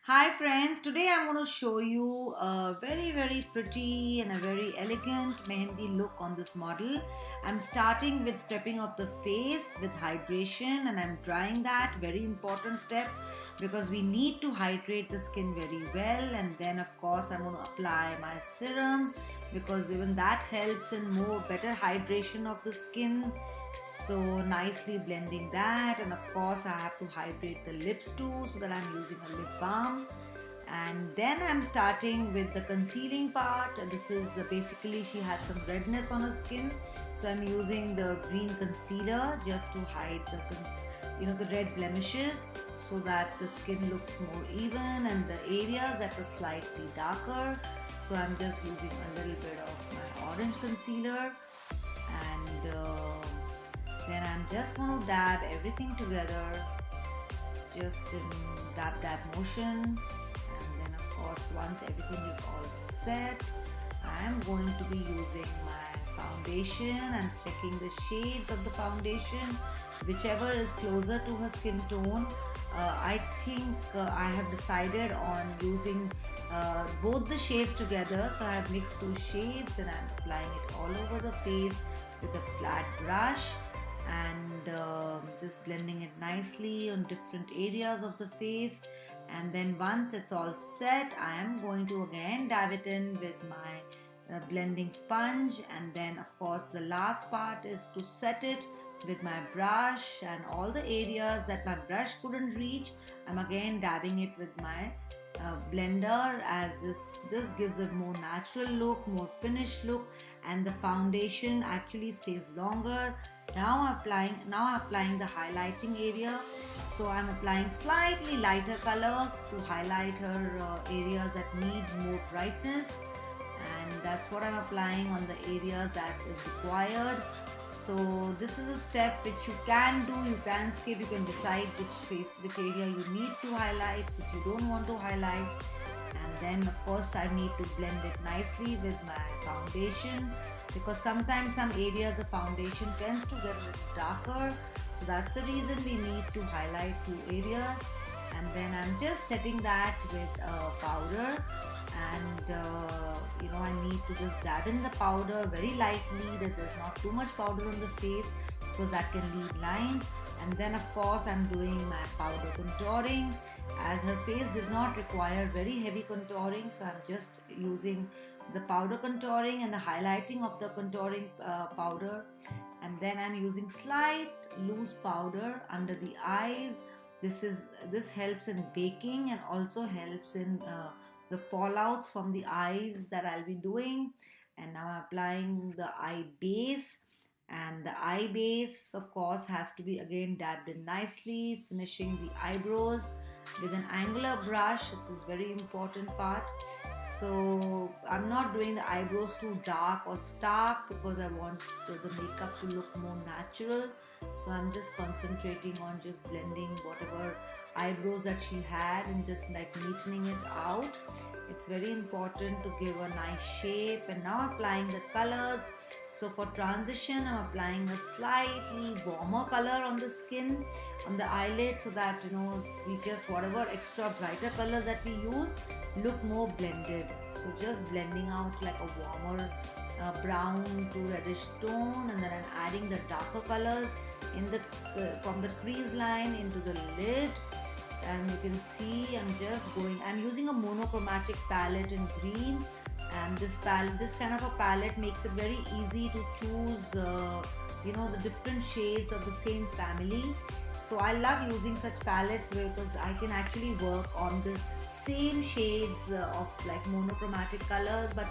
Hi friends, today I'm going to show you a very pretty and a very elegant Mehandi look on this model. I'm starting with prepping of the face with hydration and I'm drying that, very important step because we need to hydrate the skin very well, and then of course I'm going to apply my serum because even that helps in more better hydration of the skin. So nicely blending that, and of course I have to hydrate the lips too, so that I'm using a lip balm. And then I'm starting with the concealing part. This is basically, she had some redness on her skin, so I'm using the green concealer just to hide the red blemishes, so that the skin looks more even, and the areas that were slightly darker, so I'm just using a little bit of my orange concealer. And then I'm just going to dab everything together, just in dab motion. And then of course, once everything is all set, I am going to be using my foundation and checking the shades of the foundation, whichever is closer to her skin tone. I think I have decided on using both the shades together, so I have mixed two shades and I'm applying it all over the face with a flat brush, and just blending it nicely on different areas of the face. And then once it's all set, I am going to again dab it in with my blending sponge, and then of course the last part is to set it with my brush, and all the areas that my brush couldn't reach, I'm again dabbing it with my blender, as this just gives a more natural look, more finished look, and the foundation actually stays longer. Now I'm applying the highlighting area, so I'm applying slightly lighter colors to highlight her areas that need more brightness, and that's what I'm applying on the areas that is required. So this is a step which you can do, you can skip, you can decide which area you need to highlight, which you don't want to highlight. And then of course I need to blend it nicely with my foundation, because sometimes some areas the foundation tends to get a little darker, so that's the reason we need to highlight two areas. And then I'm just setting that with powder, and I need to just dab in the powder very lightly, that there's not too much powder on the face, because that can leave lines. And then of course I'm doing my powder contouring, as her face did not require very heavy contouring, so I'm just using the powder contouring and the highlighting of the contouring powder. And then I'm using slight loose powder under the eyes. This helps in baking and also helps in the fallouts from the eyes that I'll be doing. And now I'm applying the eye base, and the eye base of course has to be again dabbed in nicely, finishing the eyebrows with an angular brush, which is very important part. So I'm not doing the eyebrows too dark or stark, because I want the makeup to look more natural. So I'm just concentrating on just blending whatever eyebrows that she had and just like neatening it out. It's very important to give a nice shape. And now applying the colors. So for transition, I'm applying a slightly warmer color on the skin, on the eyelid, so that we just, whatever extra brighter colors that we use, look more blended. So just blending out like a warmer brown to reddish tone, and then I'm adding the darker colors in the from the crease line into the lid. And you can see I'm using a monochromatic palette in green, and this kind of a palette makes it very easy to choose the different shades of the same family. So I love using such palettes because I can actually work on the same shades of like monochromatic colors, but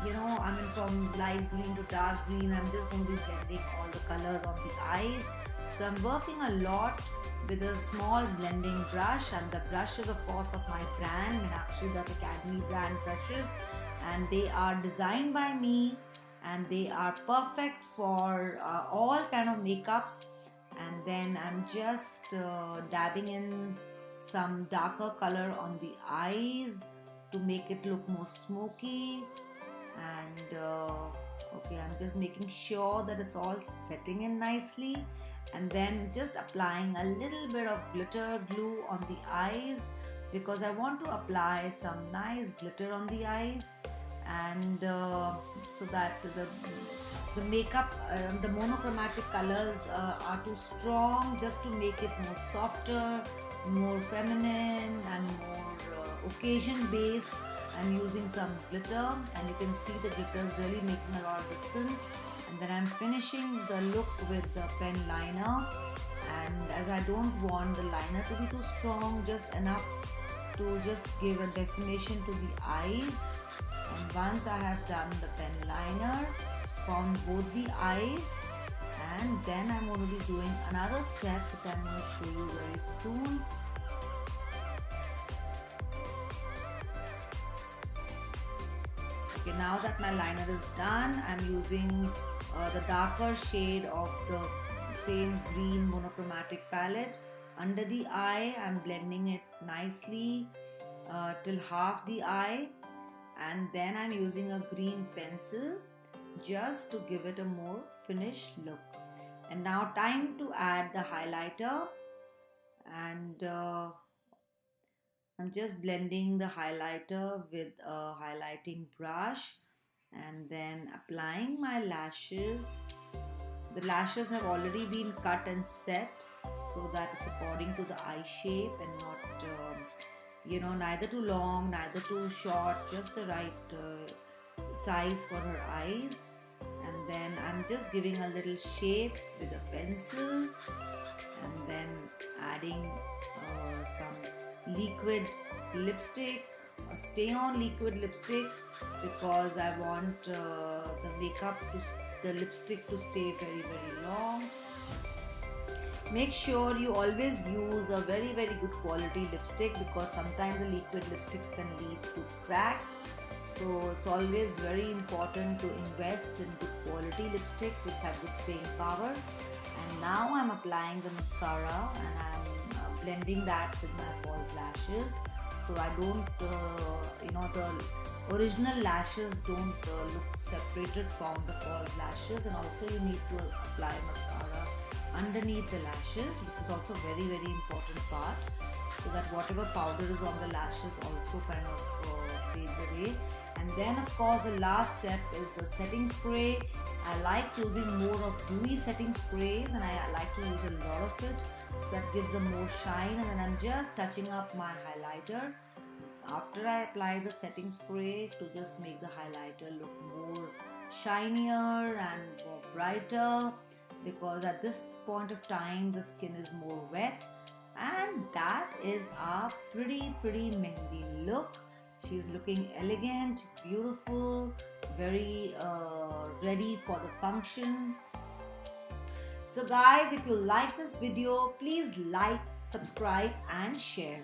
I mean, from light green to dark green, I'm just going to be blending all the colors on the eyes. So I'm working a lot with a small blending brush, and the brushes of course of my brand, Meenakshi Dutt Academy brand brushes, and they are designed by me, and they are perfect for all kind of makeups. And then I'm just dabbing in some darker color on the eyes to make it look more smoky. And okay, I'm just making sure that it's all setting in nicely, and then just applying a little bit of glitter glue on the eyes because I want to apply some nice glitter on the eyes, and so that the makeup, the monochromatic colors are too strong, just to make it more softer, more feminine, and more occasion based. I'm using some glitter, and you can see the glitter is really making a lot of difference. And then I'm finishing the look with the pen liner, and as I don't want the liner to be too strong, just enough to just give a definition to the eyes. And once I have done the pen liner from both the eyes, and then I'm going to be doing another step which I'm going to show you very soon. Okay, now that my liner is done, I'm using the darker shade of the same green monochromatic palette. Under the eye, I'm blending it nicely till half the eye, and then I'm using a green pencil just to give it a more finished look. And now time to add the highlighter, and I'm just blending the highlighter with a highlighting brush, and then applying my lashes. The lashes have already been cut and set so that it's according to the eye shape, and not neither too long, neither too short, just the right size for her eyes. And then I'm just giving a little shape with a pencil, and then adding some liquid lipstick, a stay on liquid lipstick, because I want the lipstick to stay very long. Make sure you always use a very good quality lipstick, because sometimes the liquid lipsticks can lead to cracks. So it's always very important to invest in good quality lipsticks which have good staying power. And now I'm applying the mascara, and I'm blending that with my false lashes, so I don't the original lashes don't look separated from the false lashes. And also you need to apply mascara underneath the lashes, which is also very important part, so that whatever powder is on the lashes also kind of fades away. And then of course the last step is the setting spray. I like using more of dewy setting sprays, and I like to use a lot of it, so that gives a more shine. And then I'm just touching up my highlighter after I apply the setting spray, to just make the highlighter look more shinier and more brighter, because at this point of time the skin is more wet. And that is our pretty Mehndi look. She's looking elegant, beautiful, very ready for the function. So guys, if you like this video, please like, subscribe and share.